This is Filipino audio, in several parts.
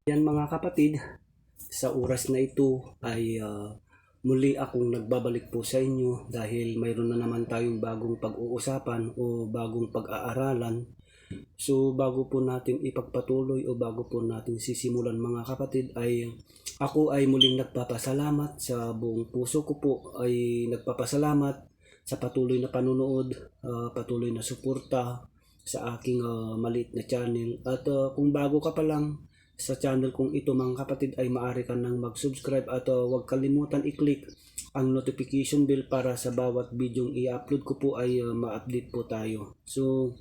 Yan mga kapatid, sa oras na ito ay muli akong nagbabalik po sa inyo dahil mayroon na naman tayong bagong pag-uusapan o bagong pag-aaralan. So bago po natin ipagpatuloy o bago po natin sisimulan mga kapatid ay ako ay muling nagpapasalamat sa buong puso ko po ay nagpapasalamat sa patuloy na panunood, patuloy na suporta sa aking maliit na channel. At kung bago ka pa lang sa channel kong ito mga kapatid ay maaari ka nang mag-subscribe at huwag kalimutan i-click ang notification bell para sa bawat video i-upload ko po ay ma-update po tayo. So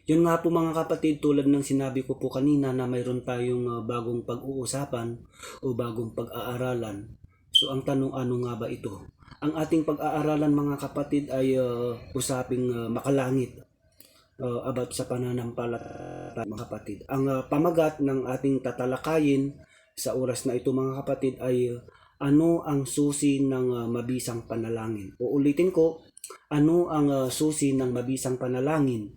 yun nga po mga kapatid, tulad ng sinabi ko po kanina na mayroon tayong bagong pag-uusapan o bagong pag-aaralan. So ang tanong, ano nga ba ito? Ang ating pag-aaralan mga kapatid ay usaping makalangit about sa pananampalataya mga kapatid. Ang pamagat ng ating tatalakayin sa oras na ito mga kapatid ay ano ang susi ng mabisang panalangin. Uulitin ko, ano ang susi ng mabisang panalangin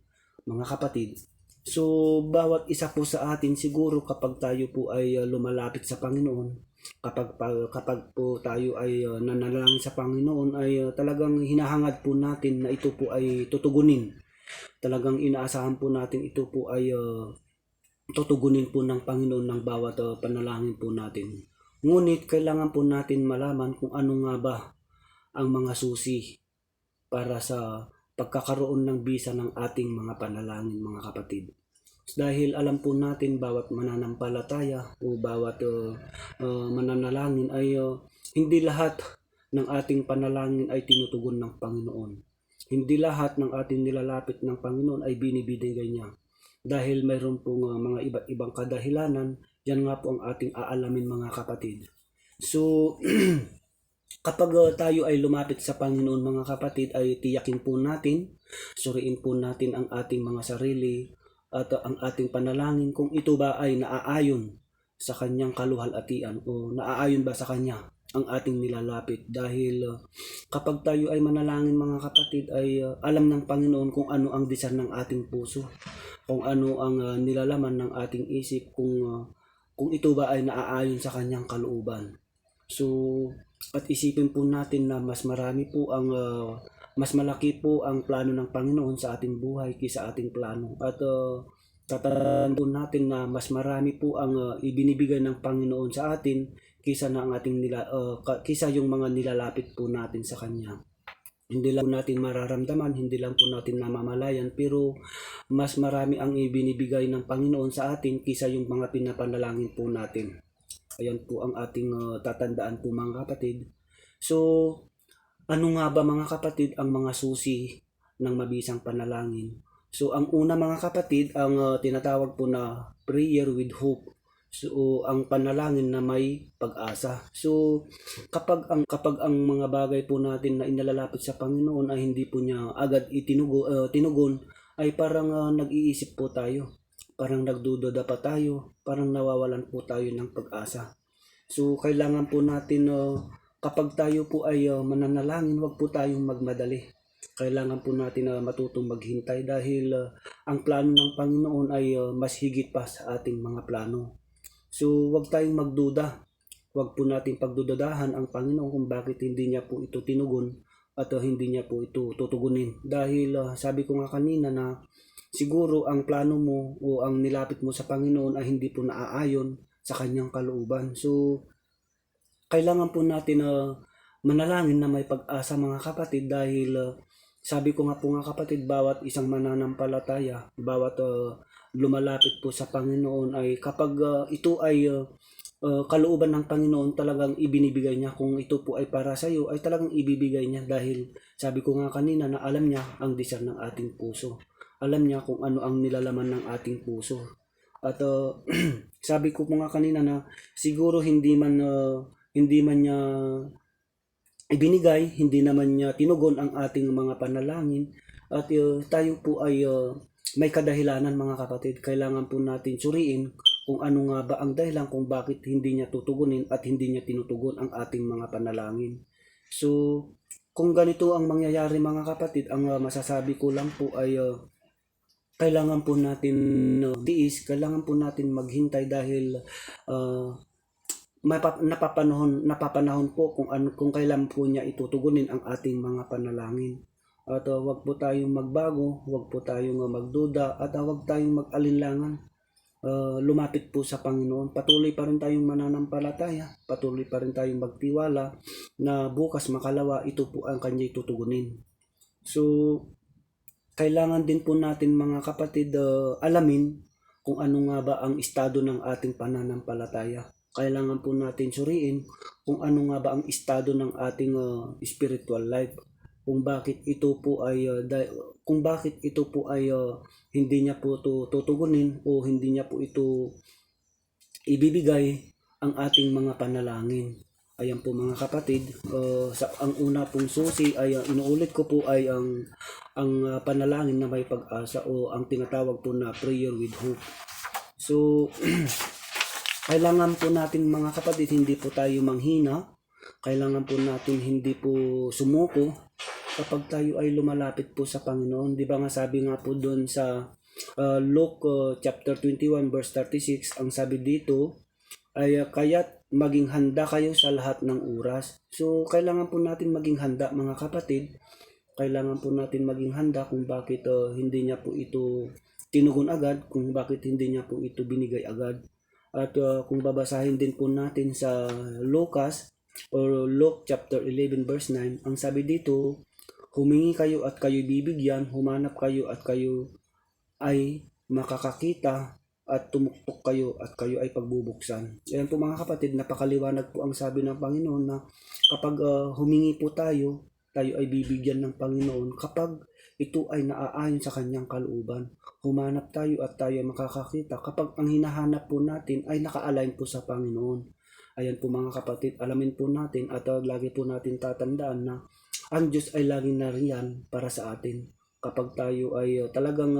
mga kapatid. So bawat isa po sa atin siguro kapag tayo po ay lumalapit sa Panginoon, kapag po tayo ay nanalangin sa Panginoon ay talagang hinahangad po natin na ito po ay tutugunin. Talagang inaasahan po natin ito po ay tutugunin po ng Panginoon ng bawat panalangin po natin. Ngunit kailangan po natin malaman kung ano nga ba ang mga susi para sa pagkakaroon ng bisa ng ating mga panalangin mga kapatid. Dahil alam po natin bawat mananampalataya o bawat mananalangin ay hindi lahat ng ating panalangin ay tinutugon ng Panginoon. Hindi lahat ng ating nilalapit ng Panginoon ay binibigay niya. Dahil mayroon pong mga iba't ibang kadahilanan, yan nga po ang ating aalamin mga kapatid. So kapag tayo ay lumapit sa Panginoon mga kapatid ay tiyakin po natin, suriin po natin ang ating mga sarili at ang ating panalangin kung ito ba ay naaayon sa kanyang kaluhalhatian o naaayon ba sa kanya ang ating nilalapit. Dahil kapag tayo ay manalangin mga kapatid ay alam ng Panginoon kung ano ang desire ng ating puso, kung ano ang nilalaman ng ating isip, kung ito ba ay naaayon sa kanyang kalooban. So at isipin po natin na mas malaki po ang plano ng Panginoon sa ating buhay kaysa ating plano. At tatandaan po natin na mas marami po ang ibinibigay ng Panginoon sa atin kaysa yung mga nilalapit po natin sa Kanya. Hindi lang po natin mararamdaman, hindi lang po natin namamalayan, pero mas marami ang ibinibigay ng Panginoon sa atin kaysa yung mga pinapanalangin po natin. Ayan po ang ating tatandaan po mga kapatid. So ano nga ba mga kapatid ang mga susi ng mabisang panalangin? So ang una mga kapatid, ang tinatawag po na prayer with hope. So ang panalangin na may pag-asa. So kapag ang mga bagay po natin na inalalapit sa Panginoon ay hindi po niya agad tinugon ay parang nag-iisip po tayo. Parang nagdududa pa tayo, parang nawawalan po tayo ng pag-asa. So kailangan po natin kapag tayo po ay mananalangin, wag po tayong magmadali. Kailangan po natin matutong maghintay dahil ang plano ng Panginoon ay mas higit pa sa ating mga plano. So wag tayong magduda. Wag po natin pagdudadahan ang Panginoon kung bakit hindi niya po ito tinugon at hindi niya po ito tutugunin. Dahil sabi ko nga kanina na siguro ang plano mo o ang nilapit mo sa Panginoon ay hindi po naaayon sa kanyang kalooban. So kailangan po natin manalangin na may pag-asa mga kapatid dahil sabi ko nga po nga kapatid, bawat isang mananampalataya, bawat lumalapit po sa Panginoon ay kapag ito ay kalooban ng Panginoon, talagang ibinibigay niya. Kung ito po ay para sa iyo ay talagang ibibigay niya dahil sabi ko nga kanina na alam niya ang desire ng ating puso. Alam niya kung ano ang nilalaman ng ating puso. At sabi ko po nga kanina na siguro hindi man niya ibinigay, hindi naman niya tinugon ang ating mga panalangin at tayo po ay may kadahilanan mga kapatid. Kailangan po natin suriin kung ano nga ba ang dahilan kung bakit hindi niya tutugunin at hindi niya tinutugon ang ating mga panalangin. So kung ganito ang mangyayari mga kapatid, ang masasabi ko lang po ay kailangan po natin tiis, kailangan po natin maghintay dahil napapanahon po kung kailan po niya itutugunin ang ating mga panalangin. At wag po tayong magbago, wag po tayong magduda, at wag tayong mag-alinlangan. Lumapit po sa Panginoon. Patuloy pa rin tayong mananampalataya, patuloy pa rin tayong magtiwala na bukas makalawa ito po ang kanya tutugunin. So, kailangan din po natin mga kapatid alamin kung ano nga ba ang estado ng ating pananampalataya. Kailangan po natin suriin kung ano nga ba ang estado ng ating spiritual life. Kung bakit ito po ay hindi niya po tutugunin o hindi niya po ito ibibigay ang ating mga panalangin. Ayan po mga kapatid, ang una pong susi ay inuulit ko po ay ang panalangin na may pag-asa o ang tinatawag po na prayer with hope. So kailangan po natin mga kapatid hindi po tayo manghina, kailangan po natin hindi po sumuko kapag tayo ay lumalapit po sa Panginoon. Di ba nga sabi nga po doon sa Luke chapter 21 verse 36, ang sabi dito ay kaya't maging handa kayo sa lahat ng oras. So kailangan po natin maging handa mga kapatid. Kailangan po natin maging handa kung bakit hindi niya po ito tinugon agad, kung bakit hindi niya po ito binigay agad. At kung babasahin din po natin sa Lucas or Luke chapter 11 verse 9, ang sabi dito, humingi kayo at kayo bibigyan, humanap kayo at kayo ay makakakita, at tumuktok kayo at kayo ay pagbubuksan. Ayan po mga kapatid, napakaliwanag po ang sabi ng Panginoon na kapag humingi po tayo ay bibigyan ng Panginoon kapag ito ay naaayon sa kanyang kalooban. Humanap tayo at tayo makakakita kapag ang hinahanap po natin ay naka-align po sa Panginoon. Ayan po mga kapatid, alamin po natin at lagi po natin tatandaan na ang Diyos ay laging nariyan para sa atin. Kapag tayo ay talagang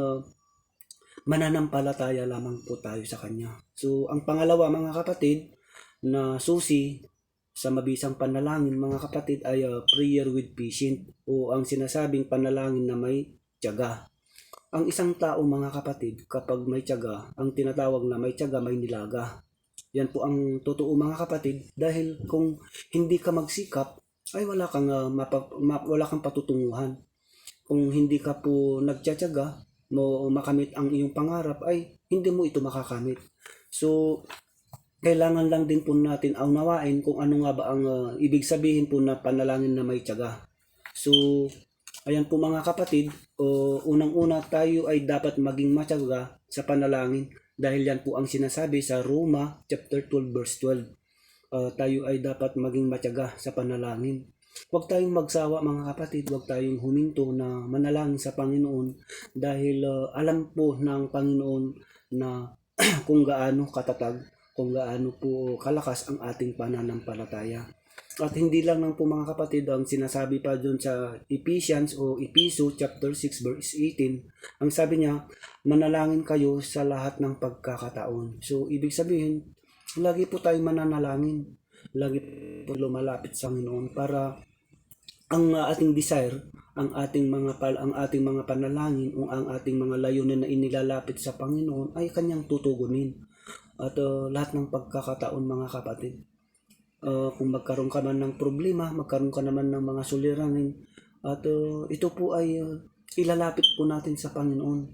mananampalataya lamang po tayo sa Kanya. So, ang pangalawa mga kapatid na susi sa mabisang panalangin mga kapatid ay prayer with patience o ang sinasabing panalangin na may tiyaga. Ang isang tao mga kapatid, kapag may tiyaga, ang tinatawag na may tiyaga, may nilaga. Yan po ang totoo mga kapatid, dahil kung hindi ka magsikap, ay wala kang patutunguhan. Kung hindi ka po nagtiyatiyaga mo makamit ang iyong pangarap, ay hindi mo ito makakamit. So, kailangan lang din po natin unawain kung ano nga ba ang ibig sabihin po na panalangin na may tiyaga. So, ayan po mga kapatid, unang-una tayo ay dapat maging matyaga sa panalangin dahil yan po ang sinasabi sa Roma chapter 12 verse 12. Tayo ay dapat maging matyaga sa panalangin. Huwag tayong magsawa mga kapatid, huwag tayong huminto na manalangin sa Panginoon dahil alam po ng Panginoon na kung gaano katatag, kung gaano po kalakas ang ating pananampalataya. At hindi lang po mga kapatid ang sinasabi pa doon sa Ephesians o Episo chapter 6 verse 18, ang sabi niya, manalangin kayo sa lahat ng pagkakataon. So ibig sabihin, lagi po tayong mananalangin, lagi po lumalapit sa Panginoon para ang ating desire, ang ating mga panalangin o ang ating mga layunin na inilalapit sa Panginoon ay kanyang tutugunin. At lahat ng pagkakataon mga kapatid, kung magkaroon ka man ng problema, magkaroon ka naman ng mga suliranin, at ito po ay ilalapit po natin sa Panginoon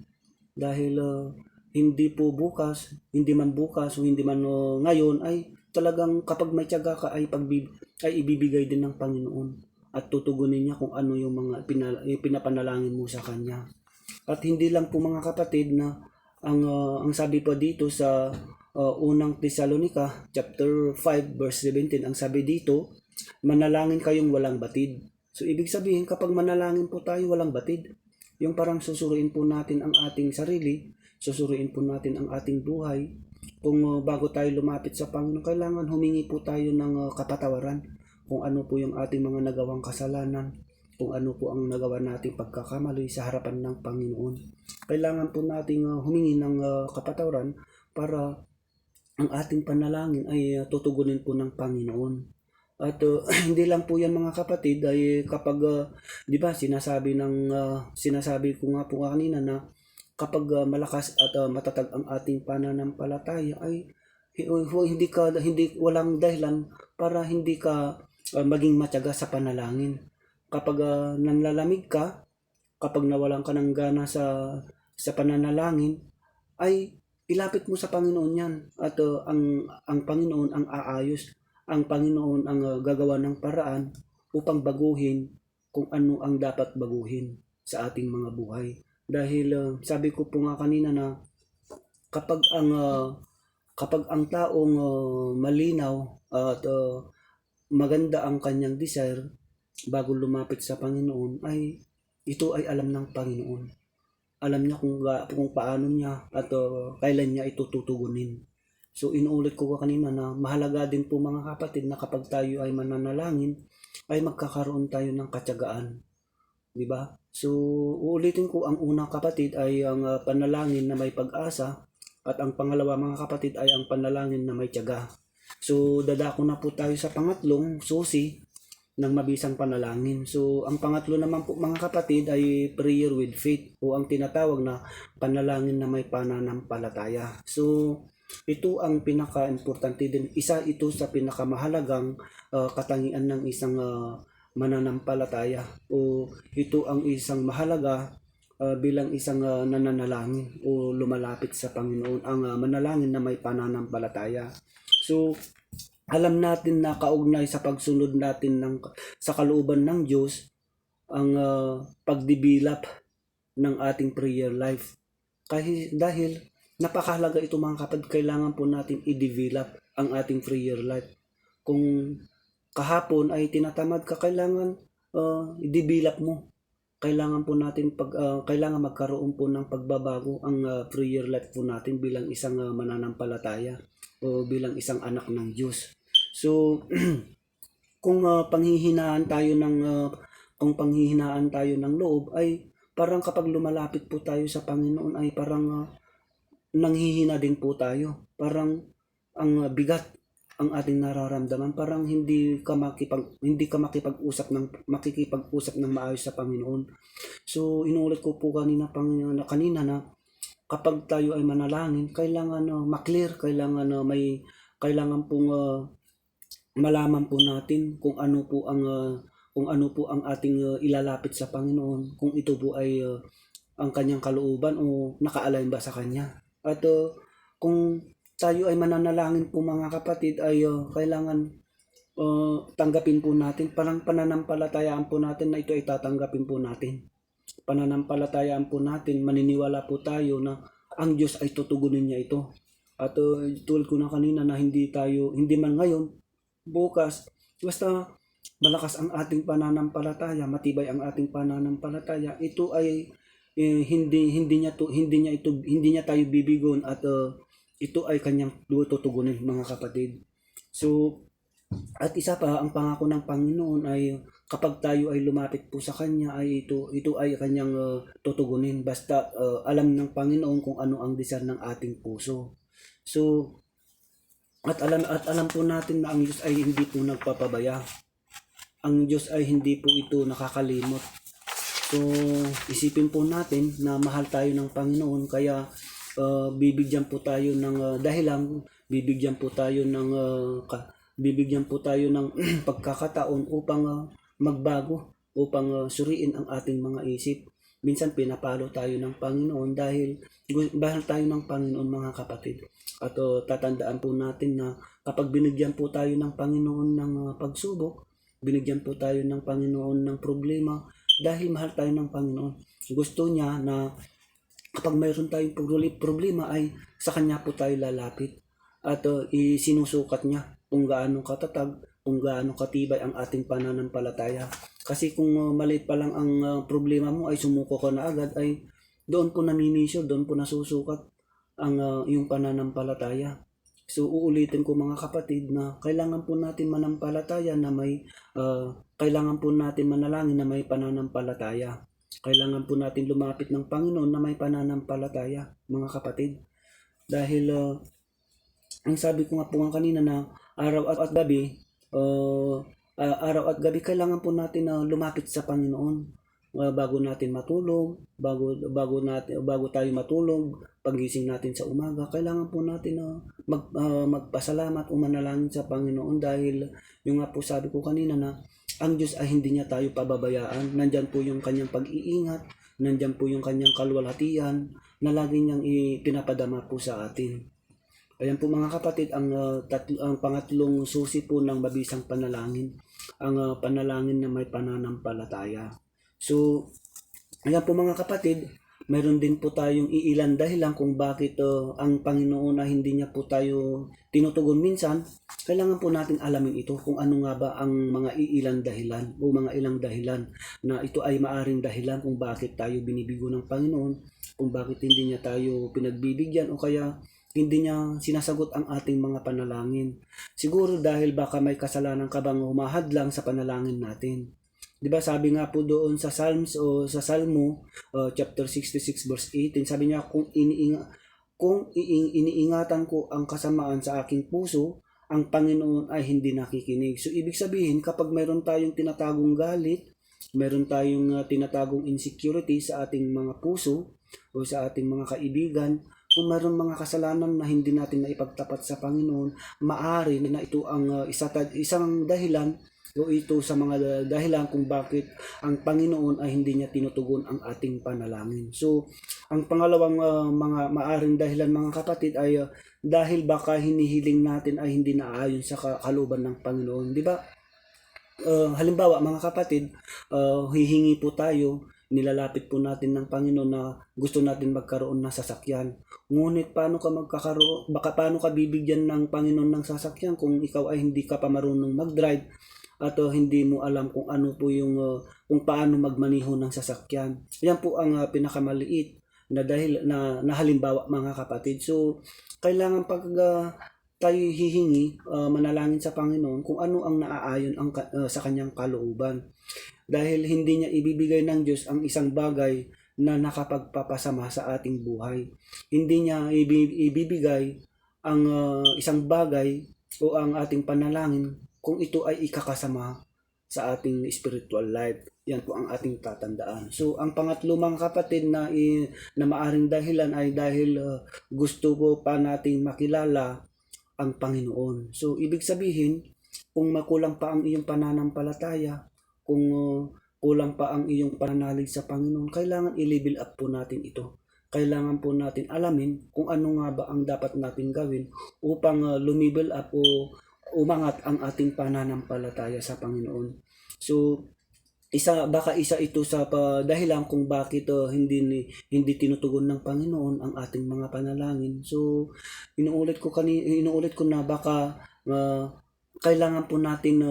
dahil hindi man bukas o hindi man ngayon, ay talagang kapag may tiyaga ka ay ibibigay din ng Panginoon at tutugunin niya kung ano yung mga pinapanalangin mo sa Kanya. At hindi lang po mga kapatid na ang sabi pa dito sa unang Tesalonica chapter 5 verse 17, ang sabi dito, manalangin kayong walang batid. So ibig sabihin kapag manalangin po tayo walang batid, yung parang susuruin po natin ang ating sarili, susuruin po natin ang ating buhay. Kung bago tayo lumapit sa Panginoon, kailangan humingi po tayo ng kapatawaran kung ano po yung ating mga nagawang kasalanan, kung ano po ang nagawa nating pagkakamali sa harapan ng Panginoon. Kailangan po nating humingi ng kapatawaran para ang ating panalangin ay tutugunin po ng Panginoon. At hindi lang po yan mga kapatid ay kapag, di ba sinasabi ko nga po kanina na kapag malakas at matatag ang ating pananampalataya ay hindi walang dahilan para hindi ka maging matiyaga sa panalangin. Kapag nanlalamig ka, kapag nawalan ka ng gana sa pananalangin, ay ilapit mo sa Panginoon 'yan at ang Panginoon ang aayos. Ang Panginoon ang gagawa ng paraan upang baguhin kung ano ang dapat baguhin sa ating mga buhay. Dahil sabi ko po nga kanina na kapag ang taong malinaw at maganda ang kanyang desire bago lumapit sa Panginoon ay ito ay alam ng Panginoon. Alam niya kung paano niya at kailan niya ito tutugunin. So inuulit ko kanina na mahalaga din po mga kapatid na kapag tayo ay mananalangin ay magkakaroon tayo ng katiyagaan. Di ba? So uulitin ko, ang unang kapatid ay ang panalangin na may pag-asa at ang pangalawa mga kapatid ay ang panalangin na may tiyaga. So dadako na po tayo sa pangatlong susi ng mabisang panalangin. So ang pangatlo naman po mga kapatid ay prayer with faith o ang tinatawag na panalangin na may pananampalataya. So ito ang pinaka-importante din. Isa ito sa pinakamahalagang katangian ng isang mananampalataya o ito ang isang mahalaga bilang isang nananalangin o lumalapit sa Panginoon, ang manalangin na may pananampalataya. So alam natin na kaugnay sa pagsunod natin sa kalooban ng Diyos ang pagdevelop ng ating prayer life. Dahil napakahalaga ito mga kapatid, kailangan po natin i-develop ang ating prayer life. Kung kahapon ay tinatamad ka, kailangan i-develop mo. Kailangan po natin kailangan magkaroon po ng pagbabago ang prayer life po natin bilang isang mananampalataya o bilang isang anak ng Diyos. So kung panghihinaan tayo ng loob ay parang kapag lumalapit po tayo sa Panginoon ay parang nanghihina din po tayo. Parang ang bigat ang ating nararamdaman, parang hindi ka makikipag-usap ng maayos sa Panginoon. So inuulit ko po kanina na kapag tayo ay manalangin, kailangan maklear, kailangan pong malaman po natin kung ano po ang ating ilalapit sa Panginoon, kung ito po ay ang kanyang kalooban o naka-align ba sa kanya. At kung tayo ay mananalangin po mga kapatid ay kailangan tanggapin po natin, parang pananampalatayaan po natin na ito ay tatanggapin po natin. Pananampalatayaan po natin, maniniwala po tayo na ang Diyos ay tutugunin niya ito. At tulad ko na kanina na hindi man ngayon, bukas, basta malakas ang ating pananampalataya, matibay ang ating pananampalataya, ito ay hindi niya tayo bibigon at ito ay kanyang tutugunin mga kapatid. So at isa pa, ang pangako ng Panginoon ay kapag tayo ay lumapit po sa kanya ay ito ay kanyang tutugunin, basta alam ng Panginoon kung ano ang desire ng ating puso. So at alam po natin na ang Diyos ay hindi po nagpapabaya. Ang Diyos ay hindi po ito nakakalimot. So isipin po natin na mahal tayo ng Panginoon, kaya bibigyan po tayo ng bibigyan po tayo ng pagkakataon upang magbago, upang suriin ang ating mga isip. Minsan pinapalo tayo ng Panginoon dahil bahal tayo ng Panginoon mga kapatid. At tatandaan po natin na kapag binigyan po tayo ng Panginoon ng pagsubok, binigyan po tayo ng Panginoon ng problema, dahil mahal tayo ng Panginoon. Gusto niya na kapag mayroon tayong problema ay sa Kanya po tayo lalapit. At isinusukat niya kung gaano katatag, kung gaano katibay ang ating pananampalataya. Kasi kung maliit pa lang ang problema mo ay sumuko ka na agad, ay doon po namimisyo, doon po nasusukat ang iyong pananampalataya. So uulitin ko mga kapatid na kailangan po natin manampalataya na kailangan po natin manalangin na may pananampalataya. Kailangan po natin lumapit ng Panginoon na may pananampalataya mga kapatid. Dahil ang sabi ko nga po kanina na araw at gabi araw at gabi kailangan po natin na lumapit sa Panginoon. Bago natin matulog, bago tayo matulog, paggising natin sa umaga, kailangan po natin na magpasalamat o manalangin sa Panginoon dahil yung nga po sabi ko kanina na ang Diyos ay hindi niya tayo pababayaan. Nandyan po yung kanyang pag-iingat, nandyan po yung kanyang kalwalhatian na lagi niyang ipinapadama po sa atin. Ayan po mga kapatid, ang pangatlong susi po ng mabisang panalangin, ang panalangin na may pananampalataya. So, ayan po mga kapatid, mayroon din po tayong iilan dahilan kung bakit ang Panginoon na hindi niya po tayo tinutugon minsan. Kailangan po natin alamin ito kung ano nga ba ang mga iilan dahilan o mga ilang dahilan na ito ay maaring dahilan kung bakit tayo binibigo ng Panginoon, kung bakit hindi niya tayo pinagbibigyan o kaya hindi niya sinasagot ang ating mga panalangin. Siguro dahil baka may kasalanan ka bang humahadlang sa panalangin natin. 'Di ba sabi nga po doon sa Psalms o sa Salmo chapter 66 verse 18, sabi niya kung iniingatan ko ang kasamaan sa aking puso, ang Panginoon ay hindi nakikinig. So ibig sabihin kapag mayroon tayong tinatagong galit, mayroon tayong tinatagong insecurity sa ating mga puso o sa ating mga kaibigan, kung mayroon mga kasalanan na hindi natin naipagtapat sa Panginoon, maari na ito ang isang dahilan o ito sa mga dahilan kung bakit ang Panginoon ay hindi niya tinutugon ang ating panalangin. So, ang pangalawang mga maaring dahilan mga kapatid ay dahil baka hinihiling natin ay hindi naayon sa kalooban ng Panginoon. Di ba? Halimbawa mga kapatid, hihingi po tayo, nilalapit po natin ng Panginoon na gusto natin magkaroon ng sasakyan. Ngunit paano paano ka bibigyan ng Panginoon ng sasakyan kung ikaw ay hindi ka pa marunong mag-drive at hindi mo alam kung ano po yung kung paano magmaneho ng sasakyan. Yan po ang pinakamaliit na dahil na halimbawa mga kapatid. So kailangan pag tayo hihingi, manalangin sa Panginoon kung ano ang naaayon sa kanyang kalooban. Dahil hindi niya ibibigay ng Diyos ang isang bagay na nakapagpapasama sa ating buhay. Hindi niya ibibigay ang isang bagay o ang ating panalangin kung ito ay ikakasama sa ating spiritual life. Yan po ang ating tatandaan. So, ang pangatlo mga kapatid na maaring dahilan ay dahil gusto po pa nating makilala ang Panginoon. So, ibig sabihin, kung makulang pa ang iyong pananampalataya, kung kulang pa ang iyong pananalig sa Panginoon, kailangan i-level up po natin ito. Kailangan po natin alamin kung ano nga ba ang dapat natin gawin upang lumivel up o umangat ang ating pananampalataya sa Panginoon. So, baka isa ito sa dahilan kung bakit hindi tinutugon ng Panginoon ang ating mga panalangin. So, inuulit ko na baka kailangan po natin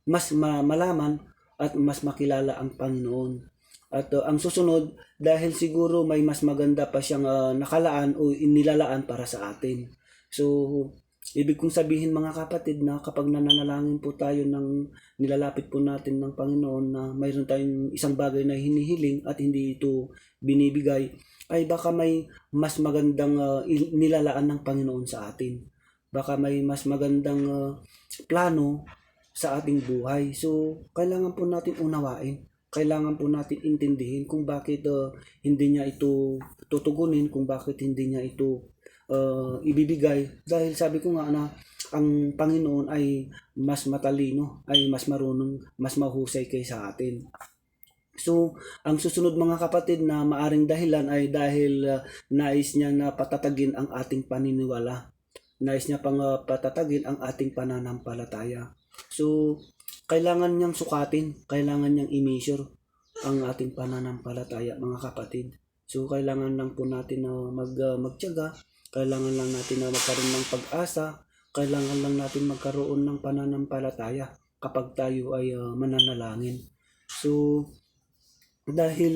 mas malaman at mas makilala ang Panginoon. At ang susunod, dahil siguro may mas maganda pa siyang nakalaan o inilalaan para sa atin. So, ibig kong sabihin mga kapatid na kapag nananalangin po tayo nilalapit po natin ng Panginoon na mayroon tayong isang bagay na hinihiling at hindi ito binibigay, ay baka may mas magandang nilalaan ng Panginoon sa atin. Baka may mas magandang plano sa ating buhay. So, kailangan po natin unawain. Kailangan po natin intindihin kung bakit hindi niya ito tutugunin, kung bakit hindi niya ito ibibigay. Dahil sabi ko nga na ang Panginoon ay mas matalino, ay mas marunong, mas mahusay kaysa atin. So, ang susunod mga kapatid na maaring dahilan ay dahil nais niya na patatagin ang ating paniniwala. Nais niya pang patatagin ang ating pananampalataya. So, kailangan niyang sukatin, kailangan niyang i-measure ang ating pananampalataya mga kapatid. So, kailangan lang po natin na magtiyaga, kailangan lang natin na magkaroon ng pag-asa, kailangan lang natin magkaroon ng pananampalataya kapag tayo ay mananalangin. So, dahil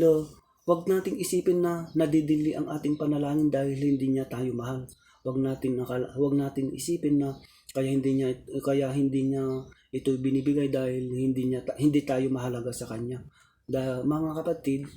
wag nating isipin na nadidili ang ating panalangin dahil hindi niya tayo mahal. Wag natin isipin na kaya hindi niya ito binibigay dahil hindi tayo mahalaga sa kanya. Mga kapatid,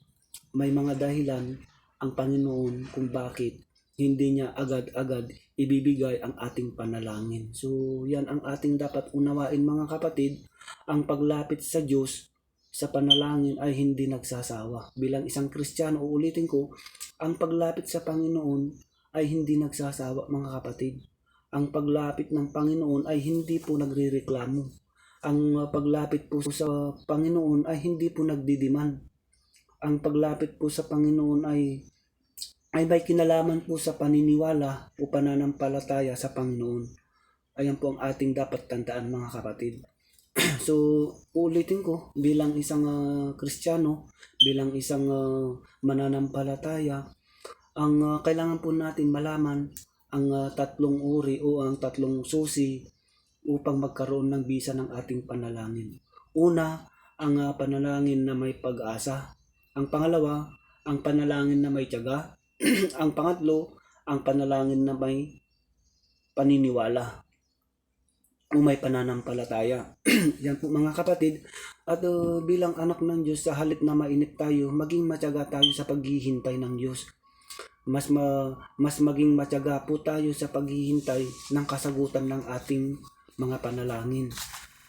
may mga dahilan ang Panginoon kung bakit hindi niya agad-agad ibibigay ang ating panalangin. So yan ang ating dapat unawain mga kapatid, ang paglapit sa Diyos sa panalangin ay hindi nagsasawa. Bilang isang Kristiyano, uulitin ko, ang paglapit sa Panginoon ay hindi nagsasawa mga kapatid. Ang paglapit ng Panginoon ay hindi po nagrereklamo. Ang paglapit po sa Panginoon ay hindi po nagdidiman. Ang paglapit po sa Panginoon ay may kinalaman po sa paniniwala o pananampalataya sa Panginoon. Ayan po ang ating dapat tandaan mga kapatid. So, ulitin ko, bilang isang Kristiyano, bilang isang mananampalataya, ang kailangan po natin malaman ang tatlong uri o ang tatlong susi upang magkaroon ng bisa ng ating panalangin. Una, ang panalangin na may pag-asa. Ang pangalawa, ang panalangin na may tiyaga. Ang pangatlo, ang panalangin na may paniniwala o may pananampalataya. Yan po mga kapatid. At bilang anak ng Diyos, sa halip na mainip tayo, maging matyaga tayo sa paghihintay ng Diyos. Mas maging matyaga po tayo sa paghihintay ng kasagutan ng ating mga panalangin.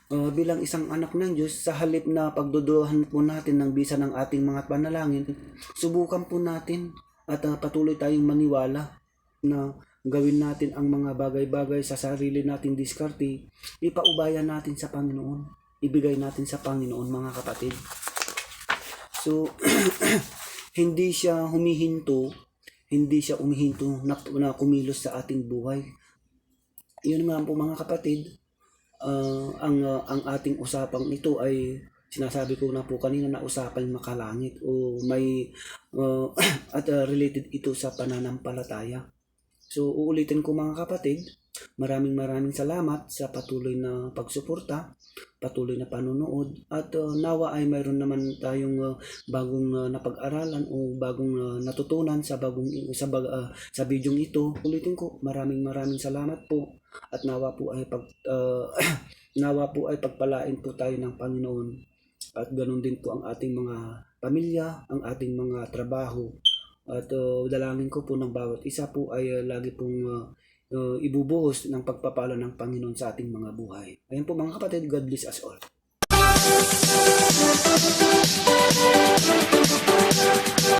Bilang isang anak ng Diyos, sa halip na pagduduhan po natin ng bisa ng ating mga panalangin, subukan po natin at patuloy tayong maniwala na gawin natin ang mga bagay-bagay sa sarili nating diskarte, ipaubayan natin sa Panginoon, ibigay natin sa Panginoon mga kapatid. So, hindi siya umihinto na kumilos sa ating buhay. Yun nga po mga kapatid, ang ating usapang ito ay sinasabi ko na po kanina na usapang makalangit o may at related ito sa pananampalataya. So uulitin ko mga kapatid, maraming salamat sa patuloy na pagsuporta, patuloy na panonood at nawa ay mayroon naman tayong bagong napag-aralan o bagong natutunan sa bidyong ito. Ulitin ko, maraming salamat po at nawa po ay pagpalain po tayo ng Panginoon at ganun din po ang ating mga pamilya, ang ating mga trabaho at dalangin ko po ng bawat isa po ay lagi pong ibubuhos ng pagpapala ng Panginoon sa ating mga buhay. Ayan po mga kapatid, God bless us all.